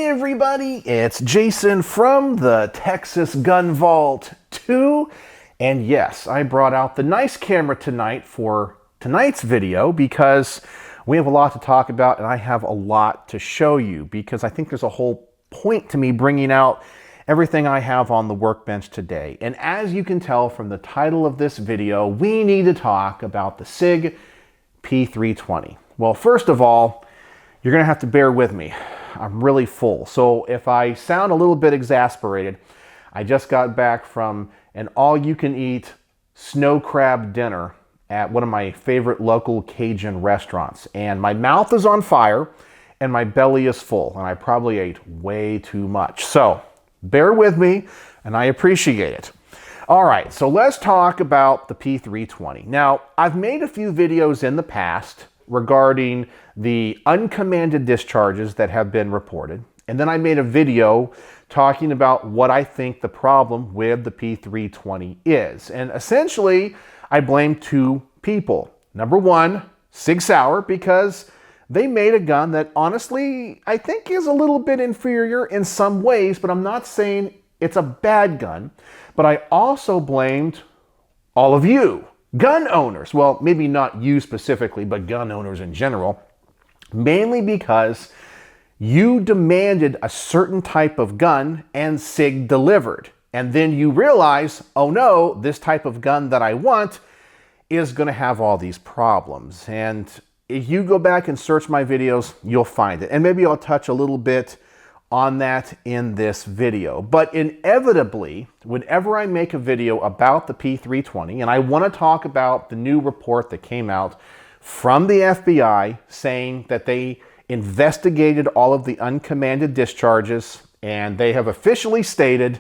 everybody, it's Jason from the Texas Gun Vault 2. And yes, I brought out the nice camera tonight for tonight's video because we have a lot to talk about and I have a lot to show you because I think there's a whole point to me bringing out everything I have on the workbench today. And as you can tell from the title of this video, we need to talk about the Sig P320. Well, first of all, you're gonna have to bear with me. I'm really full. So if I sound a little bit exasperated, I just got back from an all-you-can-eat snow crab dinner at one of my favorite local Cajun restaurants. And my mouth is on fire and my belly is full. And I probably ate way too much. So bear with me and I appreciate it. All right, so let's talk about the P320. Now, I've made a few videos in the past regarding the uncommanded discharges that have been reported. And then I made a video talking about what I think the problem with the P320 is. And essentially, I blame two people. Number one, Sig Sauer, because they made a gun that honestly, I think is a little bit inferior in some ways, but I'm not saying it's a bad gun. But I also blamed all of you, gun owners. Well, maybe not you specifically, but gun owners in general, mainly because you demanded a certain type of gun and Sig delivered. And then you realize, oh no, this type of gun that I want is going to have all these problems. And if you go back and search my videos, you'll find it. And maybe I'll touch a little bit on that in this video. But inevitably, whenever I make a video about the P320, and I want to talk about the new report that came out from the FBI saying that they investigated all of the uncommanded discharges, and they have officially stated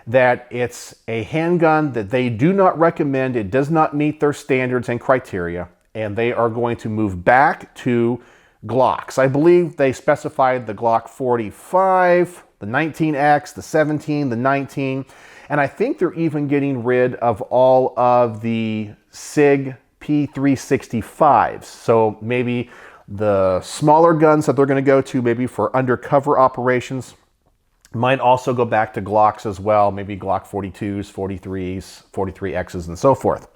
that it's a handgun that they do not recommend. It does not meet their standards and criteria, and they are going to move back to Glocks. I believe they specified the Glock 45, the 19X, the 17, the 19, and I think they're even getting rid of all of the Sig P365s. So maybe the smaller guns that they're going to go to, maybe for undercover operations, might also go back to Glocks as well, maybe Glock 42s, 43s, 43Xs, and so forth.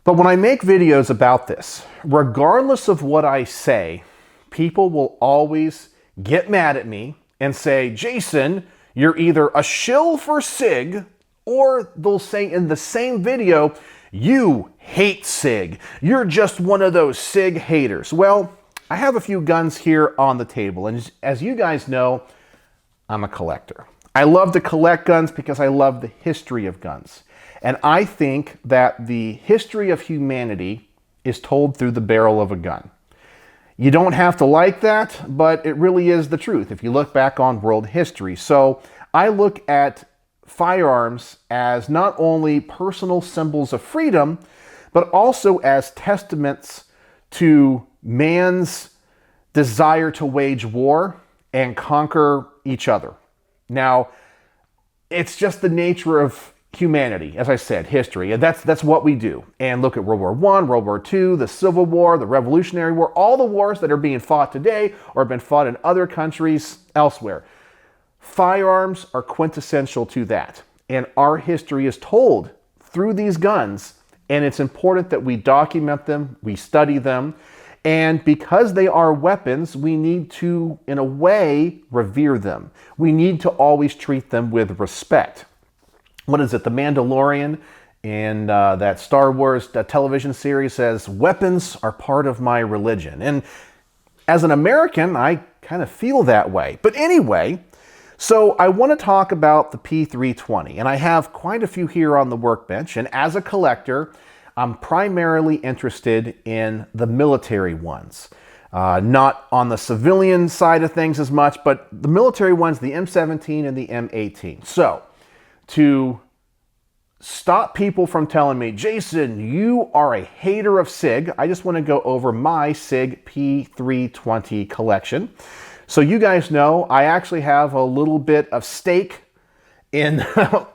But when I make videos about this, regardless of what I say, people will always get mad at me and say, Jason, you're either a shill for Sig, or they'll say in the same video, you hate Sig. You're just one of those Sig haters. Well, I have a few guns here on the table, and as you guys know, I'm a collector. I love to collect guns because I love the history of guns. And I think that the history of humanity is told through the barrel of a gun. You don't have to like that, but it really is the truth if you look back on world history. So I look at firearms as not only personal symbols of freedom, but also as testaments to man's desire to wage war and conquer each other. Now, it's just the nature of humanity, as I said, history, and that's what we do. And look at World War I, World War II, the Civil War, the Revolutionary War, all the wars that are being fought today or have been fought in other countries elsewhere. Firearms are quintessential to that. And our history is told through these guns, and it's important that we document them, we study them, and because they are weapons, we need to, in a way, revere them. We need to always treat them with respect. What is it? The Mandalorian in that Star Wars television series says, weapons are part of my religion. And as an American, I kind of feel that way. But anyway, so I want to talk about the P320, and I have quite a few here on the workbench. And as a collector, I'm primarily interested in the military ones. Not on the civilian side of things as much, but the military ones, the M17 and the M18. So, to stop people from telling me, Jason, you are a hater of Sig, I just want to go over my Sig P320 collection. So you guys know I actually have a little bit of stake in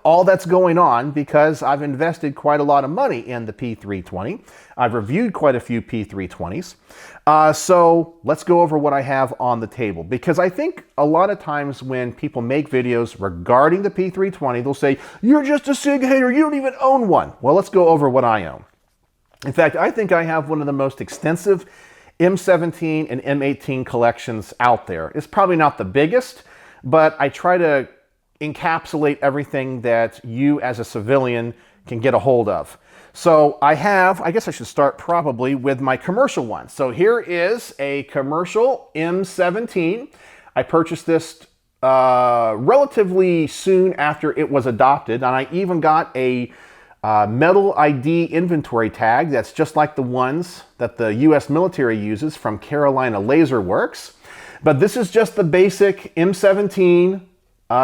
all that's going on because I've invested quite a lot of money in the P320. I've reviewed quite a few P320s. So let's go over what I have on the table, because I think a lot of times when people make videos regarding the P320, they'll say, you're just a Sig hater, you don't even own one. Well, let's go over what I own. In fact, I think I have one of the most extensive M17 and M18 collections out there. It's probably not the biggest, but I try to encapsulate everything that you as a civilian can get a hold of. So I guess I should start probably with my commercial one. So here is a commercial M17. I purchased this relatively soon after it was adopted, and I even got a metal ID inventory tag that's just like the ones that the U.S. military uses from Carolina Laser Works. But this is just the basic M17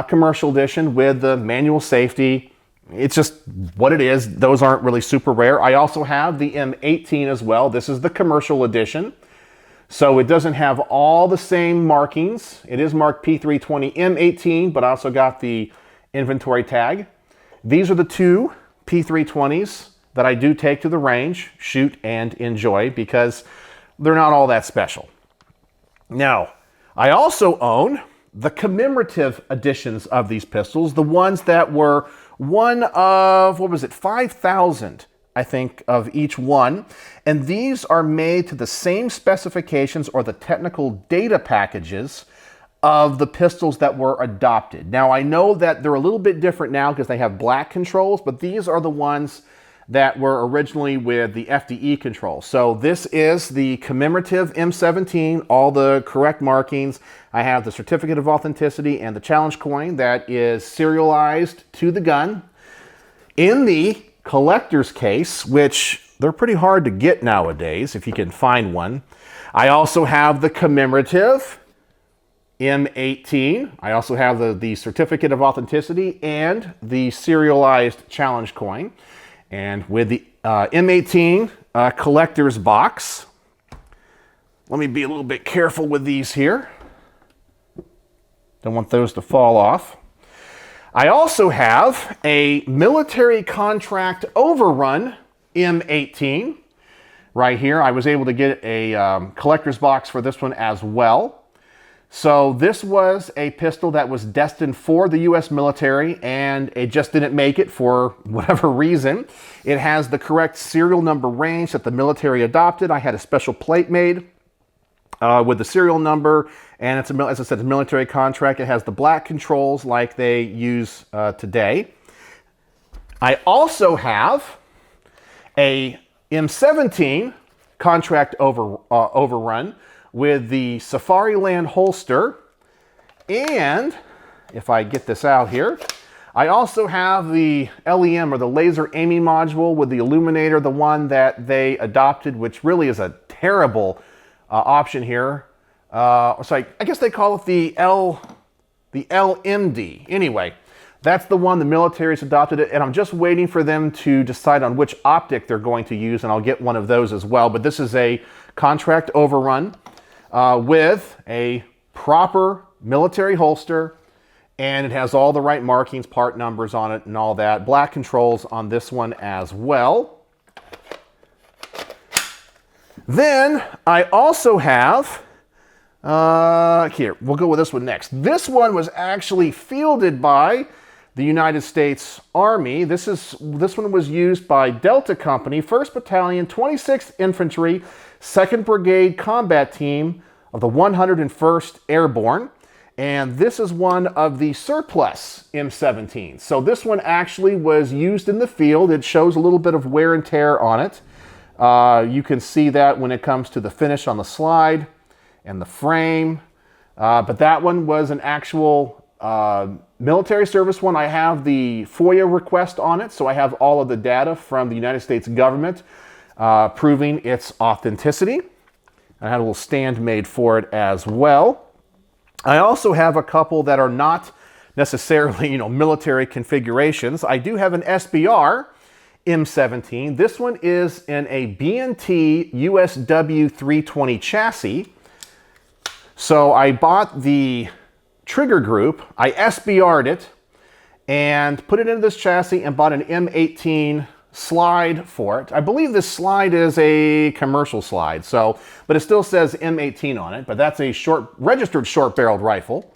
commercial edition with the manual safety. It's just what it is. Those aren't really super rare. I also have the M18 as well. This is the commercial edition. So it doesn't have all the same markings. It is marked P320 M18, but I also got the inventory tag. These are the two P320s that I do take to the range, shoot, and enjoy because they're not all that special. Now, I also own the commemorative editions of these pistols, the ones that were one of, 5,000, I think, of each one. And these are made to the same specifications or the technical data packages of the pistols that were adopted. Now, I know that they're a little bit different now because they have black controls, but these are the ones that were originally with the FDE control. So this is the commemorative M17, all the correct markings. I have the certificate of authenticity and the challenge coin that is serialized to the gun in the collector's case, which they're pretty hard to get nowadays if you can find one. I also have the commemorative M18. I also have the certificate of authenticity and the serialized challenge coin. And with the M18 collector's box, let me be a little bit careful with these here. Don't want those to fall off. I also have a military contract overrun M18 right here. I was able to get a collector's box for this one as well. So this was a pistol that was destined for the U.S. military, and it just didn't make it for whatever reason. It has the correct serial number range that the military adopted. I had a special plate made with the serial number, and it's, as I said, a military contract. It has the black controls like they use today. I also have a M17 contract overrun with the Safariland holster, and if I get this out here, I also have the LEM, or the laser aiming module, with the illuminator, the one that they adopted, which really is a terrible option here. So I guess they call it the LMD. Anyway, that's the one the military's adopted it, and I'm just waiting for them to decide on which optic they're going to use, and I'll get one of those as well. But this is a contract overrun with a proper military holster, and it has all the right markings, part numbers on it and all that. Black controls on this one as well. Then I also have, here, we'll go with this one next. This one was actually fielded by the United States Army. This one was used by Delta Company, 1st Battalion, 26th Infantry, 2nd Brigade Combat Team of the 101st Airborne. And this is one of the surplus M17. So this one actually was used in the field. It shows a little bit of wear and tear on it. You can see that when it comes to the finish on the slide and the frame. But that one was an actual military service one. I have the FOIA request on it, so I have all of the data from the United States government proving its authenticity. I had a little stand made for it as well. I also have a couple that are not necessarily, military configurations. I do have an SBR M17. This one is in a B&T USW 320 chassis. So I bought the trigger group, I SBR'd it, and put it into this chassis and bought an M18 slide for it. I believe this slide is a commercial slide, so, but it still says M18 on it, but that's a registered short-barreled rifle.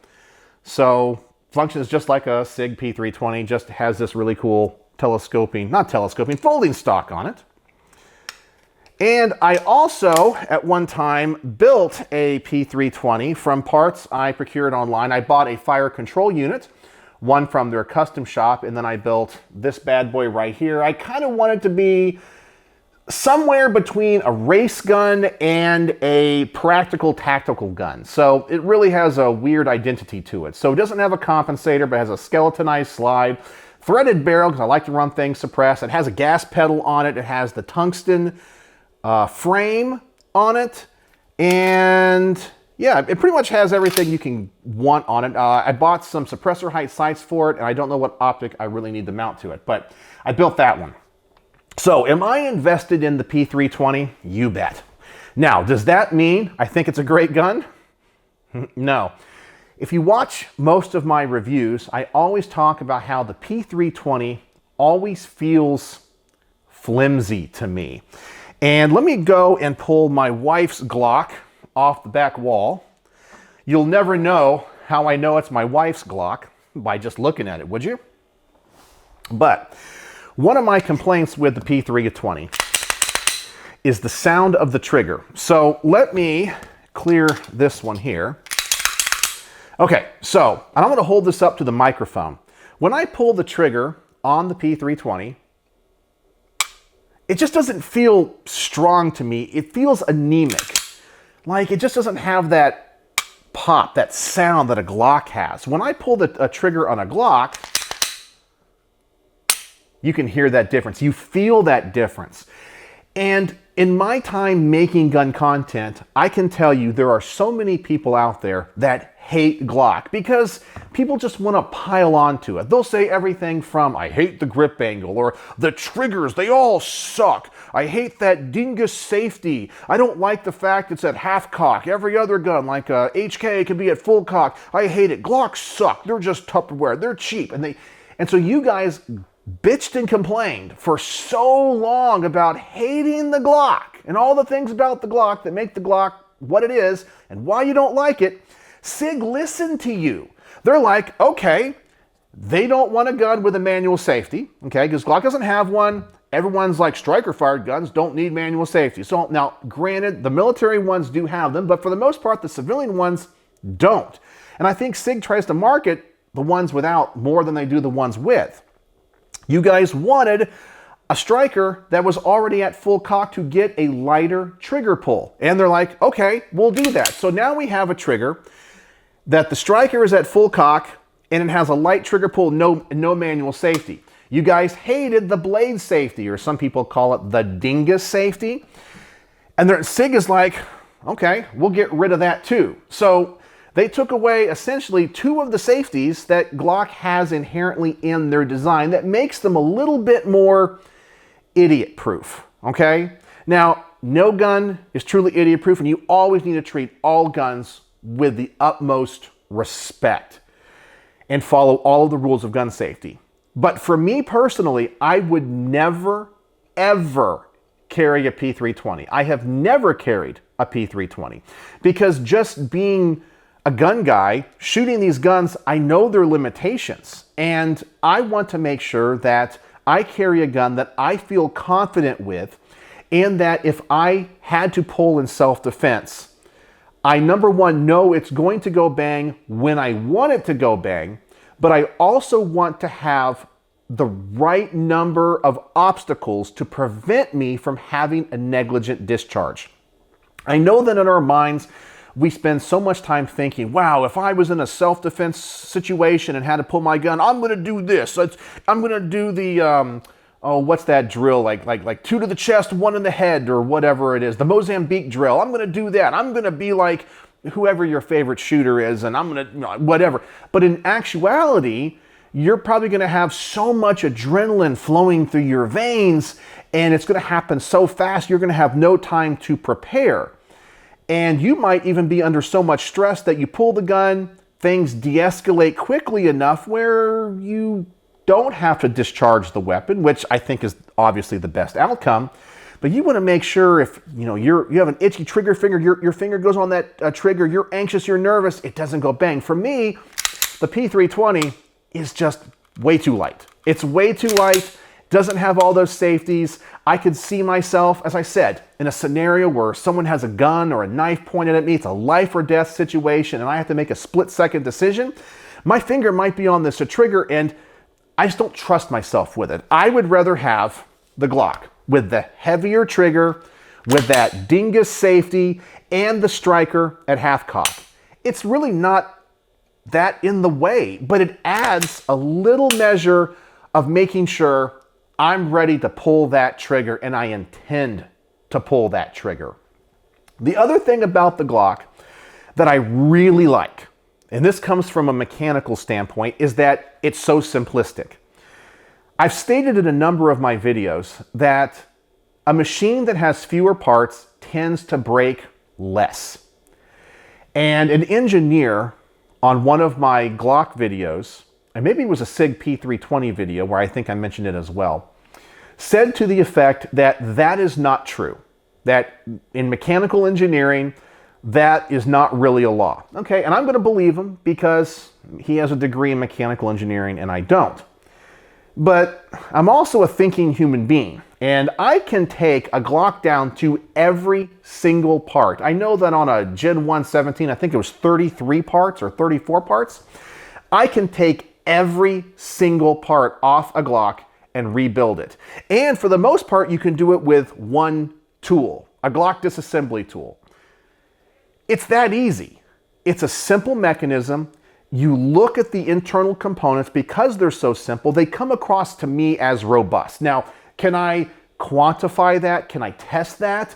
So functions just like a Sig P320, just has this really cool folding stock on it. And I also, at one time, built a P320 from parts I procured online. I bought a fire control unit, one from their custom shop, and then I built this bad boy right here. I kind of wanted to be somewhere between a race gun and a practical tactical gun. So it really has a weird identity to it. So it doesn't have a compensator, but has a skeletonized slide, threaded barrel, because I like to run things suppressed. It has a gas pedal on it. It has the tungsten frame on it, and yeah, it pretty much has everything you can want on it. I bought some suppressor height sights for it, and I don't know what optic I really need to mount to it, but I built that one. So am I invested in the P320? You bet. Now, does that mean I think it's a great gun? No. If you watch most of my reviews, I always talk about how the P320 always feels flimsy to me. And let me go and pull my wife's Glock off the back wall. You'll never know how I know it's my wife's Glock by just looking at it, would you? But one of my complaints with the P320 is the sound of the trigger. So let me clear this one here. Okay, so I'm going to hold this up to the microphone. When I pull the trigger on the P320, it just doesn't feel strong to me. It feels anemic. Like it just doesn't have that pop, that sound that a Glock has. When I pull a trigger on a Glock, you can hear that difference. You feel that difference. And in my time making gun content, I can tell you there are so many people out there that hate Glock because people just want to pile onto it. They'll say everything from, I hate the grip angle, or the triggers, they all suck. I hate that dingus safety. I don't like the fact it's at half cock. Every other gun, like HK, can be at full cock. I hate it. Glocks suck. They're just Tupperware. They're cheap. And so you guys bitched and complained for so long about hating the Glock and all the things about the Glock that make the Glock what it is and why you don't like it. Sig listened to you. They're like, okay, they don't want a gun with a manual safety, okay, because Glock doesn't have one. Everyone's like, striker-fired guns don't need manual safety. So now, granted, the military ones do have them, but for the most part, the civilian ones don't. And I think Sig tries to market the ones without more than they do the ones with. You guys wanted a striker that was already at full cock to get a lighter trigger pull. And they're like, okay, we'll do that. So now we have a trigger that the striker is at full cock and it has a light trigger pull, no manual safety. You guys hated the blade safety, or some people call it the dingus safety. And Sig is like, okay, we'll get rid of that too. So they took away essentially two of the safeties that Glock has inherently in their design that makes them a little bit more idiot-proof, okay? Now, no gun is truly idiot-proof, and you always need to treat all guns with the utmost respect and follow all of the rules of gun safety. But for me personally, I would never, ever carry a P320. I have never carried a P320 because just being a gun guy, shooting these guns, I know their limitations. And I want to make sure that I carry a gun that I feel confident with, and that if I had to pull in self-defense, I, number one, know it's going to go bang when I want it to go bang, but I also want to have the right number of obstacles to prevent me from having a negligent discharge. I know that in our minds, we spend so much time thinking, wow, if I was in a self-defense situation and had to pull my gun, I'm going to do this. I'm going to do the, what's that drill? Like two to the chest, one in the head, or whatever it is. The Mozambique drill. I'm going to do that. I'm going to be like whoever your favorite shooter is, and I'm going to, whatever. But in actuality, you're probably going to have so much adrenaline flowing through your veins, and it's going to happen so fast, you're going to have no time to prepare. And you might even be under so much stress that you pull the gun, things de-escalate quickly enough where you don't have to discharge the weapon, which I think is obviously the best outcome. But you want to make sure if you have an itchy trigger finger, your finger goes on that trigger, you're anxious, you're nervous, it doesn't go bang. For me, the P320 is just way too light. It's way too light, doesn't have all those safeties. I could see myself, as I said, in a scenario where someone has a gun or a knife pointed at me, it's a life or death situation, and I have to make a split-second decision. My finger might be on this trigger, and I just don't trust myself with it. I would rather have the Glock with the heavier trigger, with that dingus safety, and the striker at half cock. It's really not that in the way, but it adds a little measure of making sure I'm ready to pull that trigger, and I intend to pull that trigger. The other thing about the Glock that I really like, and this comes from a mechanical standpoint, is that it's so simplistic. I've stated in a number of my videos that a machine that has fewer parts tends to break less. And an engineer on one of my Glock videos, and maybe it was a Sig P320 video where I think I mentioned it as well, said to the effect that that is not true. That in mechanical engineering, that is not really a law. Okay, and I'm going to believe him because he has a degree in mechanical engineering and I don't. But I'm also a thinking human being, and I can take a Glock down to every single part. I know that on a Gen 1 17, I think it was 33 parts or 34 parts. I can take every single part off a Glock and rebuild it. And for the most part, you can do it with one tool, a Glock disassembly tool. It's that easy. It's a simple mechanism. You look at the internal components, because they're so simple, they come across to me as robust. Now, can I quantify that? Can I test that?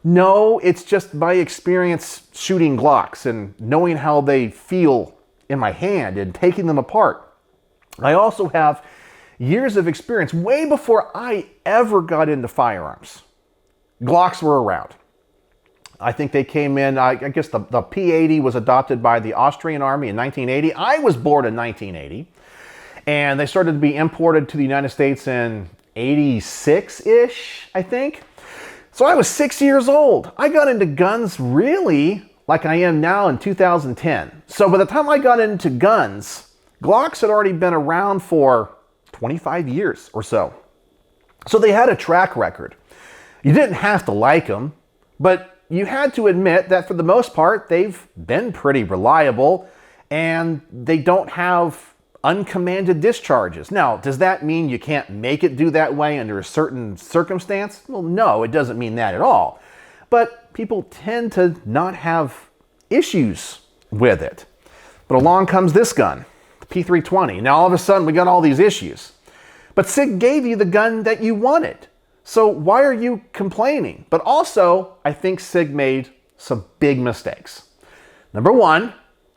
No, it's just my experience shooting Glocks and knowing how they feel in my hand and taking them apart. I also have years of experience way before I ever got into firearms. Glocks were around. I think they came in, I guess the P80 was adopted by the Austrian Army in 1980. I was born in 1980. And they started to be imported to the United States in 86-ish, I think. So I was 6 years old. I got into guns really like I am now in 2010. So by the time I got into guns, Glocks had already been around for 25 years or so. So they had a track record. You didn't have to like them, but you had to admit that for the most part, they've been pretty reliable and they don't have uncommanded discharges. Now, does that mean you can't make it do that way under a certain circumstance? Well, no, it doesn't mean that at all. But people tend to not have issues with it. But along comes this gun, the P320. Now, all of a sudden, we got all these issues. But Sig gave you the gun that you wanted. So why are you complaining? But also, I think Sig made some big mistakes. Number one,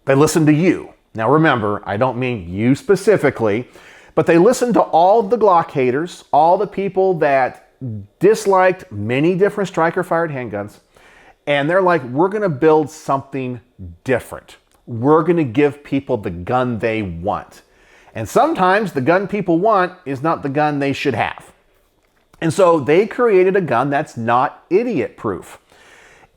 they listened to you. Now remember, I don't mean you specifically, but they listened to all the Glock haters, all the people that disliked many different striker-fired handguns, and they're like, we're going to build something different. We're going to give people the gun they want. And sometimes the gun people want is not the gun they should have. And so they created a gun that's not idiot-proof.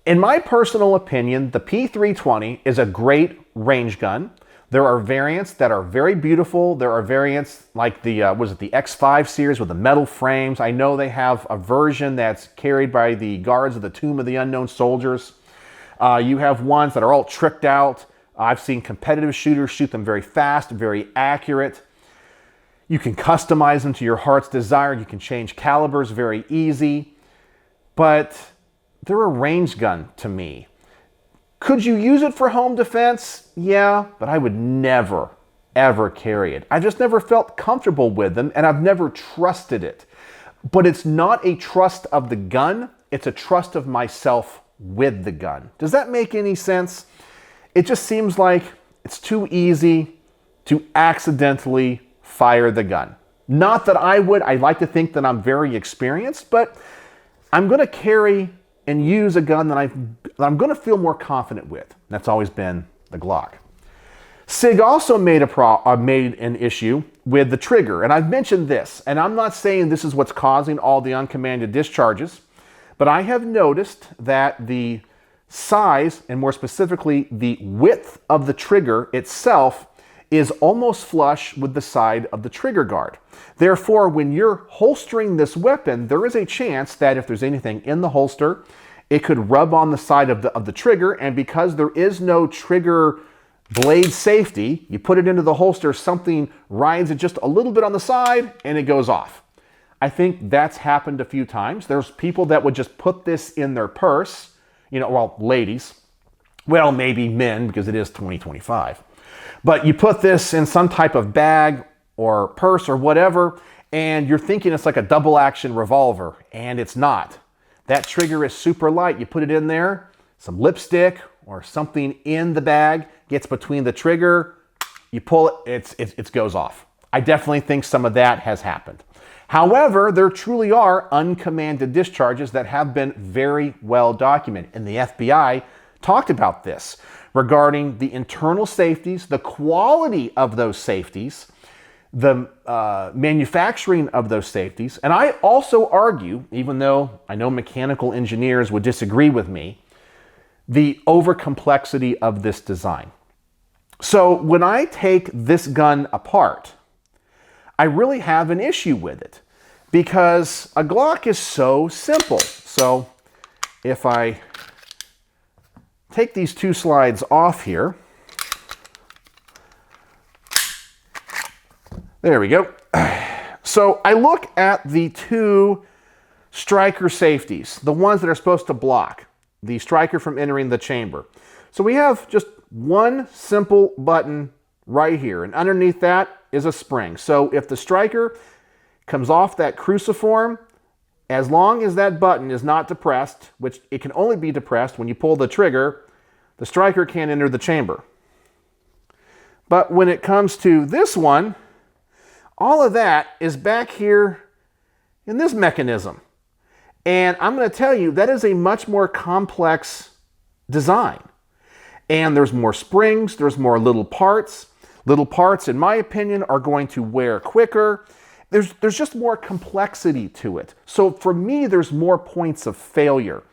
In my personal opinion, the P320 is a great range gun. There are variants that are very beautiful. There are variants like the X5 series with the metal frames. I know they have a version that's carried by the guards of the Tomb of the Unknown Soldiers. You have ones that are all tricked out. I've seen competitive shooters shoot them very fast, very accurate. You can customize them to your heart's desire. You can change calibers very easy. But they're a range gun to me. Could you use it for home defense? Yeah, but I would never, ever carry it. I just never felt comfortable with them, and I've never trusted it. But it's not a trust of the gun. It's a trust of myself with the gun. Does that make any sense? It just seems like it's too easy to accidentally fire the gun. Not that I would. I like to think that I'm very experienced, but I'm going to carry and use a gun that I'm going to feel more confident with. That's always been the Glock. Sig also made an issue with the trigger, and I've mentioned this, and I'm not saying this is what's causing all the uncommanded discharges, but I have noticed that the size, and more specifically the width of the trigger itself, is almost flush with the side of the trigger guard. Therefore, when you're holstering this weapon, there is a chance that if there's anything in the holster, it could rub on the side of the trigger, and because there is no trigger blade safety, you put it into the holster, something rides it just a little bit on the side, and it goes off. I think that's happened a few times. There's people that would just put this in their purse, you know, well, ladies, well, maybe men, because it is 2025. But you put this in some type of bag or purse or whatever, and you're thinking it's like a double action revolver, and it's not. That trigger is super light. You put it in there, some lipstick or something in the bag gets between the trigger, you pull it, it goes off. I definitely think some of that has happened. However, there truly are uncommanded discharges that have been very well documented, and the FBI talked about this regarding the internal safeties, the quality of those safeties, the manufacturing of those safeties. And I also argue, even though I know mechanical engineers would disagree with me, the overcomplexity of this design. So when I take this gun apart, I really have an issue with it because a Glock is so simple. So if I take these two slides off here, there we go. So I look at the two striker safeties, the ones that are supposed to block the striker from entering the chamber. So we have just one simple button right here, and underneath that is a spring. So if the striker comes off that cruciform, as long as that button is not depressed, which it can only be depressed when you pull the trigger, the striker can't enter the chamber. But when it comes to this one, all of that is back here in this mechanism. And I'm going to tell you, that is a much more complex design. And there's more springs, there's more little parts. Little parts, in my opinion, are going to wear quicker. There's just more complexity to it. So for me, there's more points of failure.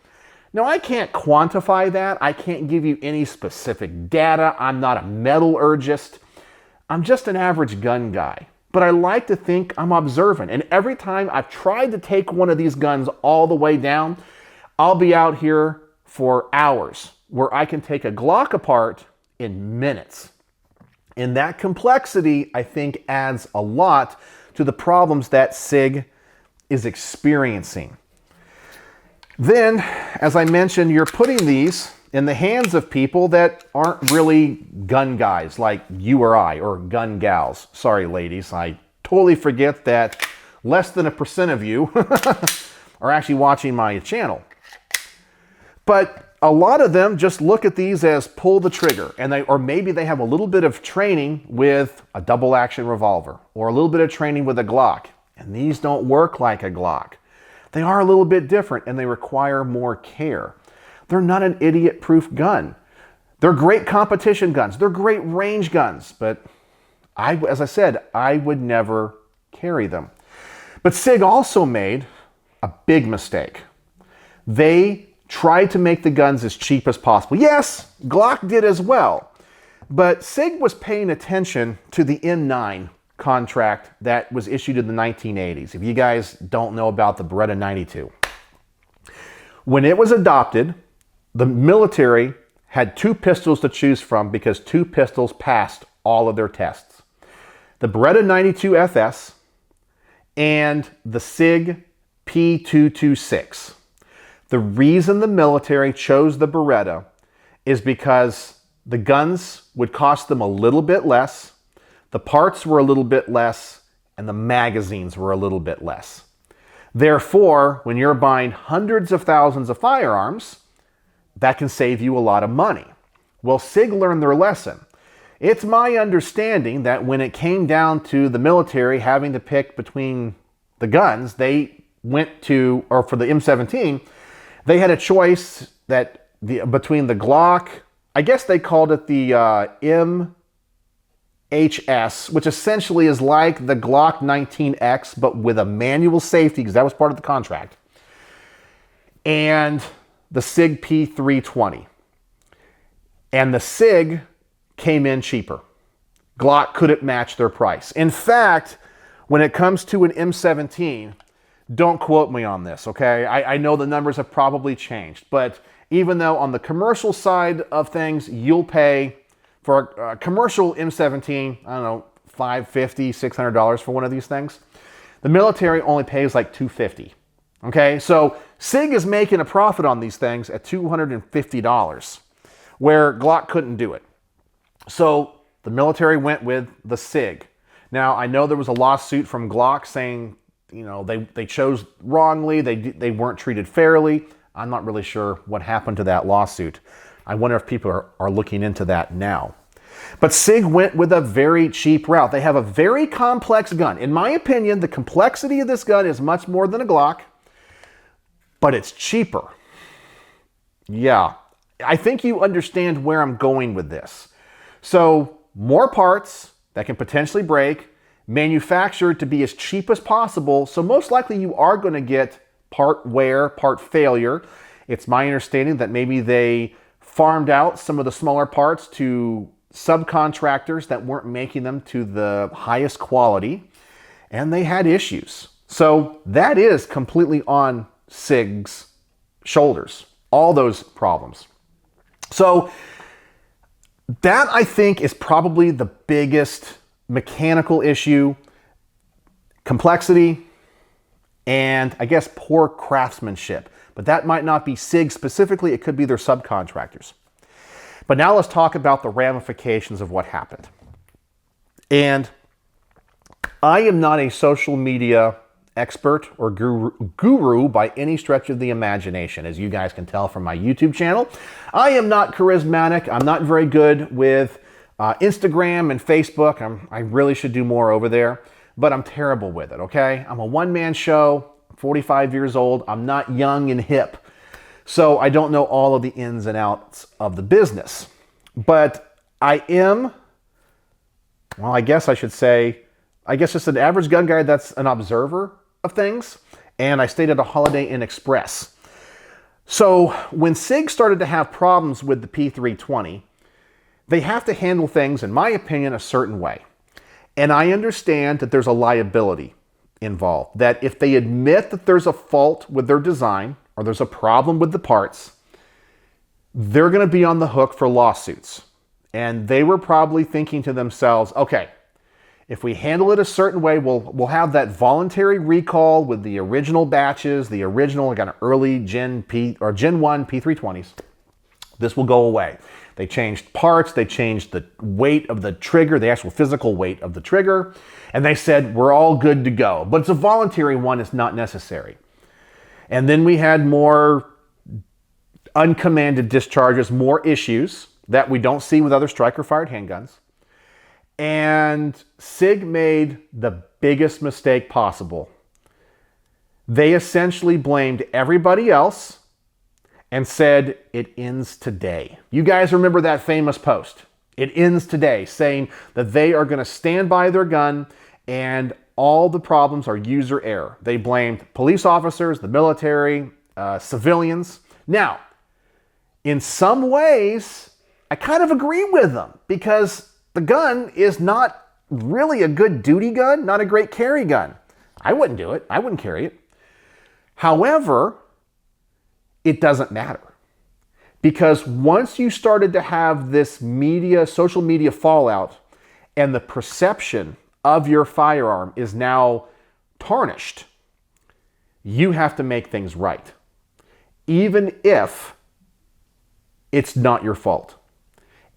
Now, I can't quantify that. I can't give you any specific data. I'm not a metallurgist. I'm just an average gun guy. But I like to think I'm observant. And every time I've tried to take one of these guns all the way down, I'll be out here for hours where I can take a Glock apart in minutes. And that complexity, I think, adds a lot to the problems that Sig is experiencing. Then, as I mentioned, you're putting these in the hands of people that aren't really gun guys like you or I, or gun gals. Sorry, ladies, I totally forget that less than 1% of you are actually watching my channel. But a lot of them just look at these as pull the trigger, and or maybe they have a little bit of training with a double action revolver or a little bit of training with a Glock, and these don't work like a Glock. They are a little bit different and they require more care. They're not an idiot-proof gun. They're great competition guns. They're great range guns, but as I said, I would never carry them. But Sig also made a big mistake. They tried to make the guns as cheap as possible. Yes, Glock did as well, but Sig was paying attention to the M9 contract that was issued in the 1980s. If you guys don't know about the Beretta 92. When it was adopted, the military had two pistols to choose from because two pistols passed all of their tests. The Beretta 92 FS and the Sig P320. The reason the military chose the Beretta is because the guns would cost them a little bit less, the parts were a little bit less, and the magazines were a little bit less. Therefore, when you're buying hundreds of thousands of firearms, that can save you a lot of money. Well, Sig learned their lesson. It's my understanding that when it came down to the military having to pick between the guns, they went to, or for the M17, they had a choice that between the Glock, I guess they called it the M17 HS, which essentially is like the Glock 19X, but with a manual safety, because that was part of the contract, and the Sig P320. And the Sig came in cheaper. Glock couldn't match their price. In fact, when it comes to an M17, don't quote me on this, okay? I know the numbers have probably changed, but even though on the commercial side of things, you'll pay for a commercial M17, I don't know, $550, $600 for one of these things, the military only pays like $250, okay? So Sig is making a profit on these things at $250, where Glock couldn't do it. So the military went with the Sig. Now, I know there was a lawsuit from Glock saying, you know, they chose wrongly, they weren't treated fairly. I'm not really sure what happened to that lawsuit. I wonder if people are looking into that now. But Sig went with a very cheap route. They have a very complex gun. In my opinion, the complexity of this gun is much more than a Glock, but it's cheaper. Yeah, I think you understand where I'm going with this. So more parts that can potentially break, manufactured to be as cheap as possible. So most likely you are going to get part wear, part failure. It's my understanding that maybe they farmed out some of the smaller parts to subcontractors that weren't making them to the highest quality, and they had issues. So that is completely on Sig's shoulders, all those problems. So that, I think, is probably the biggest mechanical issue: complexity and, I guess, poor craftsmanship. But that might not be Sig specifically, it could be their subcontractors. But now let's talk about the ramifications of what happened. And I am not a social media expert or guru by any stretch of the imagination, as you guys can tell from my YouTube channel. I am not charismatic. I'm not very good with Instagram and Facebook. I really should do more over there, but I'm terrible with it, okay? I'm a one-man show, 45 years old. I'm not young and hip, so I don't know all of the ins and outs of the business. But I am, well, I guess I should say, just an average gun guy that's an observer of things, and I stayed at a Holiday Inn Express. So when Sig started to have problems with the P320, they have to handle things, in my opinion, a certain way. And I understand that there's a liability involved, that if they admit that there's a fault with their design or there's a problem with the parts, they're going to be on the hook for lawsuits. And they were probably thinking to themselves, okay, if we handle it a certain way, we'll have that voluntary recall with the original batches, the original kind of early Gen 1 P320s. This will go away. They changed parts, they changed the weight of the trigger, the actual physical weight of the trigger, and they said, we're all good to go. But it's a voluntary one, it's not necessary. And then we had more uncommanded discharges, more issues that we don't see with other striker-fired handguns. And Sig made the biggest mistake possible. They essentially blamed everybody else and said, it ends today. You guys remember that famous post, it ends today, saying that they are going to stand by their gun and all the problems are user error. They blamed police officers, the military, civilians. Now, in some ways, I kind of agree with them, because the gun is not really a good duty gun, not a great carry gun. I wouldn't do it. I wouldn't carry it. However, it doesn't matter, because once you started to have this social media fallout, and the perception of your firearm is now tarnished, you have to make things right, even if it's not your fault.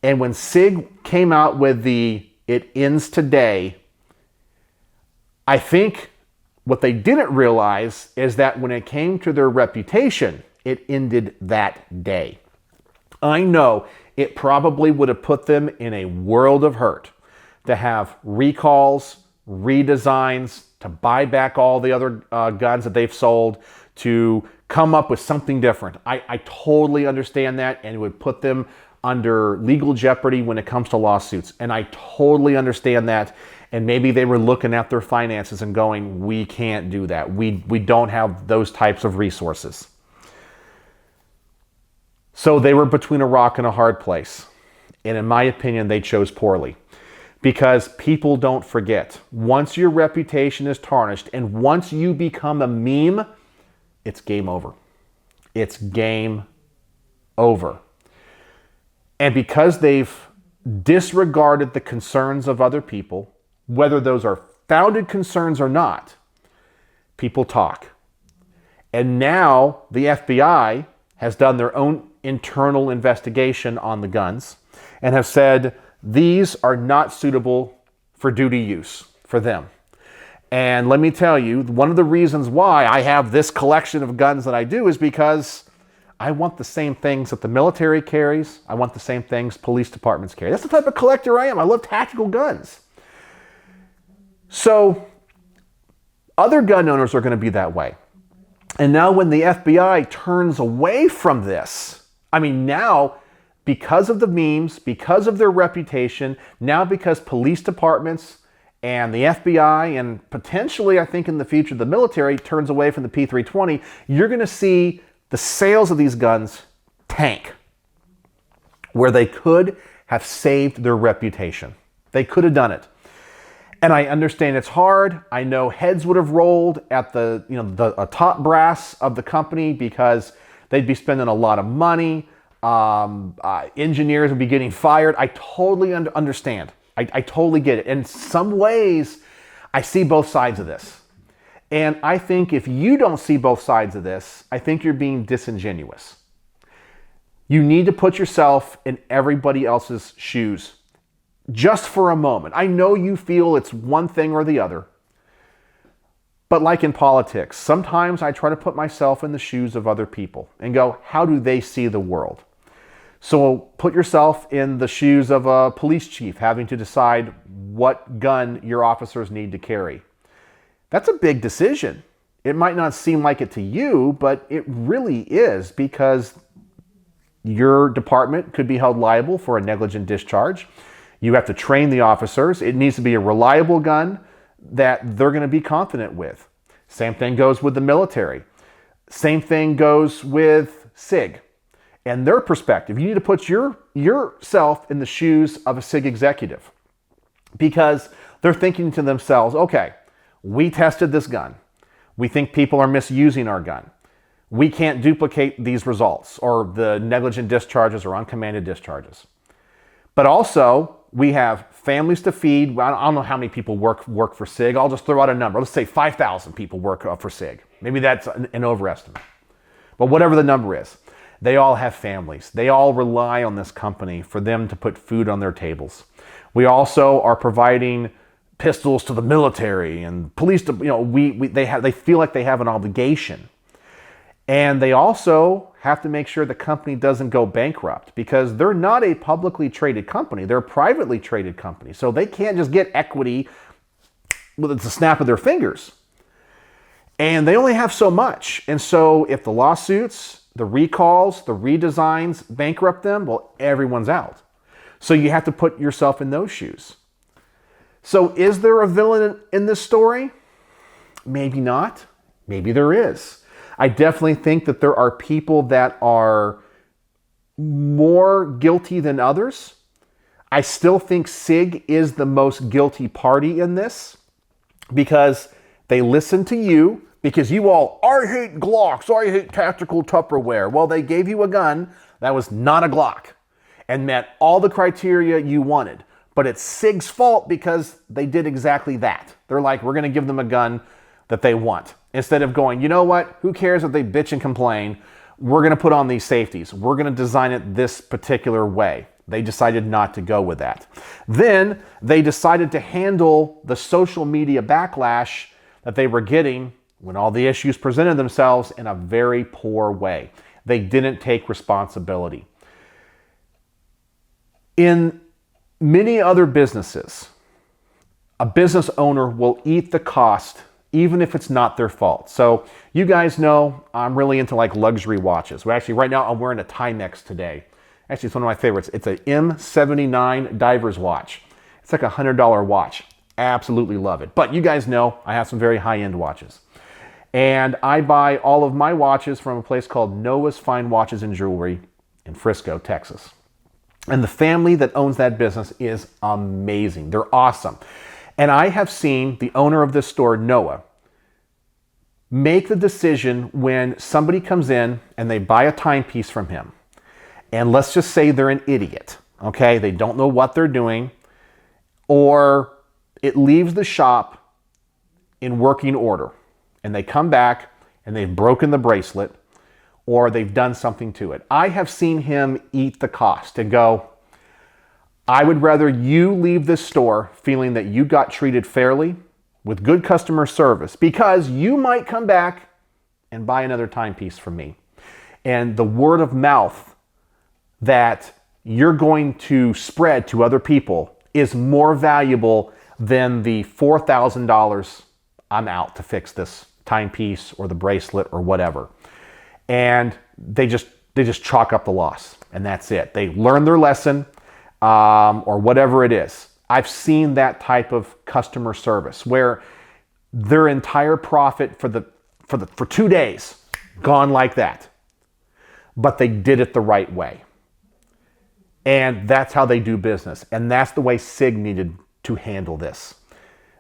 And when Sig came out with the "it ends today," I think what they didn't realize is that when it came to their reputation, it ended that day. I know it probably would have put them in a world of hurt to have recalls, redesigns, to buy back all the other guns that they've sold, to come up with something different. I totally understand that, and it would put them under legal jeopardy when it comes to lawsuits. And I totally understand that. And maybe they were looking at their finances and going, we can't do that. We don't have those types of resources. So they were between a rock and a hard place. And in my opinion, they chose poorly. Because people don't forget. Once your reputation is tarnished and once you become a meme, it's game over. It's game over. And because they've disregarded the concerns of other people, whether those are founded concerns or not, people talk. And now the FBI has done their own internal investigation on the guns and have said these are not suitable for duty use for them. And let me tell you, one of the reasons why I have this collection of guns that I do is because I want the same things that the military carries. I want the same things police departments carry. That's the type of collector I am. I love tactical guns. So other gun owners are going to be that way. And now when the FBI turns away from this, I mean now, because of the memes, because of their reputation, now because police departments and the FBI and potentially, I think in the future, the military turns away from the P320, you're going to see the sales of these guns tank, where they could have saved their reputation. They could have done it. And I understand it's hard. I know heads would have rolled at the top brass of the company because they'd be spending a lot of money. Engineers would be getting fired. I totally understand. I totally get it. In some ways, I see both sides of this. And I think if you don't see both sides of this, I think you're being disingenuous. You need to put yourself in everybody else's shoes just for a moment. I know you feel it's one thing or the other. But like in politics, sometimes I try to put myself in the shoes of other people and go, how do they see the world? So put yourself in the shoes of a police chief having to decide what gun your officers need to carry. That's a big decision. It might not seem like it to you, but it really is, because your department could be held liable for a negligent discharge. You have to train the officers. It needs to be a reliable gun that they're going to be confident with. Same thing goes with the military. Same thing goes with Sig and their perspective. You need to put yourself in the shoes of a Sig executive, because they're thinking to themselves, okay, we tested this gun. We think people are misusing our gun. We can't duplicate these results, or the negligent discharges or uncommanded discharges. But also, we have families to feed. I don't know how many people work for Sig. I'll just throw out a number. Let's say 5,000 people work for Sig. Maybe that's an overestimate. But whatever the number is, they all have families. They all rely on this company for them to put food on their tables. We also are providing pistols to the military and police. They feel like they have an obligation. And they also have to make sure the company doesn't go bankrupt, because they're not a publicly traded company. They're a privately traded company. So they can't just get equity with the snap of their fingers. And they only have so much. And so if the lawsuits, the recalls, the redesigns bankrupt them, well, everyone's out. So you have to put yourself in those shoes. So is there a villain in this story? Maybe not. Maybe there is. I definitely think that there are people that are more guilty than others. I still think Sig is the most guilty party in this, because they listen to you, because you all, I hate Glocks, I hate tactical Tupperware. Well, they gave you a gun that was not a Glock and met all the criteria you wanted. But it's Sig's fault because they did exactly that. They're like, we're going to give them a gun that they want. Instead of going, you know what, who cares if they bitch and complain? We're going to put on these safeties. We're going to design it this particular way. They decided not to go with that. Then they decided to handle the social media backlash that they were getting when all the issues presented themselves in a very poor way. They didn't take responsibility. In many other businesses, a business owner will eat the cost even if it's not their fault. So you guys know I'm really into like luxury watches. Well, actually, right now I'm wearing a Timex today. Actually, it's one of my favorites. It's a M79 diver's watch. It's like a $100 watch. Absolutely love it. But you guys know I have some very high-end watches. And I buy all of my watches from a place called Noah's Fine Watches and Jewelry in Frisco, Texas. And the family that owns that business is amazing. They're awesome. And I have seen the owner of this store, Noah, make the decision when somebody comes in and they buy a timepiece from him. And let's just say they're an idiot, okay? They don't know what they're doing, or it leaves the shop in working order and they come back and they've broken the bracelet or they've done something to it. I have seen him eat the cost and go, I would rather you leave this store feeling that you got treated fairly with good customer service, because you might come back and buy another timepiece from me. And the word of mouth that you're going to spread to other people is more valuable than the $4,000 I'm out to fix this timepiece or the bracelet or whatever. And they just chalk up the loss, and that's it. They learn their lesson, or whatever it is. I've seen that type of customer service where their entire profit for 2 days gone like that, but they did it the right way. And that's how they do business. And that's the way Sig needed to handle this.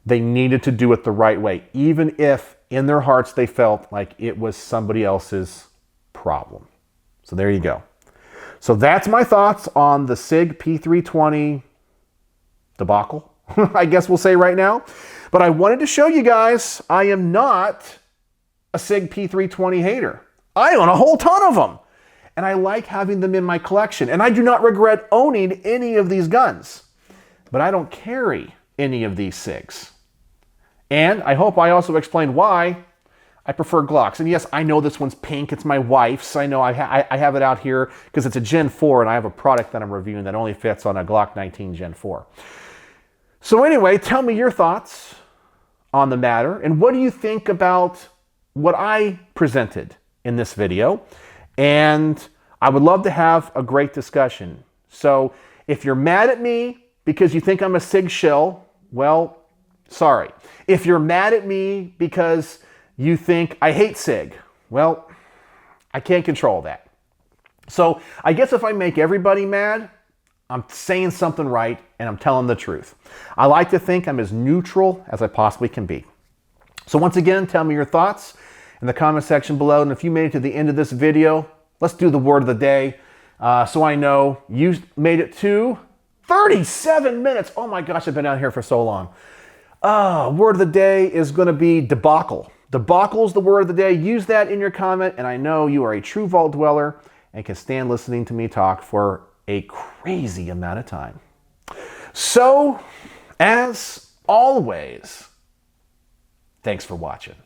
They needed to do it the right way, even if in their hearts they felt like it was somebody else's problem. So there you go. So that's my thoughts on the Sig P320 debacle, I guess we'll say right now. But I wanted to show you guys I am not a Sig P320 hater. I own a whole ton of them. And I like having them in my collection. And I do not regret owning any of these guns. But I don't carry any of these SIGs. And I hope I also explained why I prefer Glocks. And yes, I know this one's pink. It's my wife's. I know I have it out here because it's a Gen 4, and I have a product that I'm reviewing that only fits on a Glock 19 Gen 4. So anyway, tell me your thoughts on the matter, and what do you think about what I presented in this video? And I would love to have a great discussion. So if you're mad at me because you think I'm a Sig shill, well, sorry. If you're mad at me because you think I hate Sig, well, I can't control that. So I guess if I make everybody mad, I'm saying something right and I'm telling the truth. I like to think I'm as neutral as I possibly can be. So once again, tell me your thoughts in the comment section below. And if you made it to the end of this video, let's do the word of the day. So I know you made it to 37 minutes. Oh my gosh, I've been out here for so long. Word of the day is going to be debacle. Debacle is the word of the day. Use that in your comment, and I know you are a true vault dweller and can stand listening to me talk for a crazy amount of time. So, as always, thanks for watching.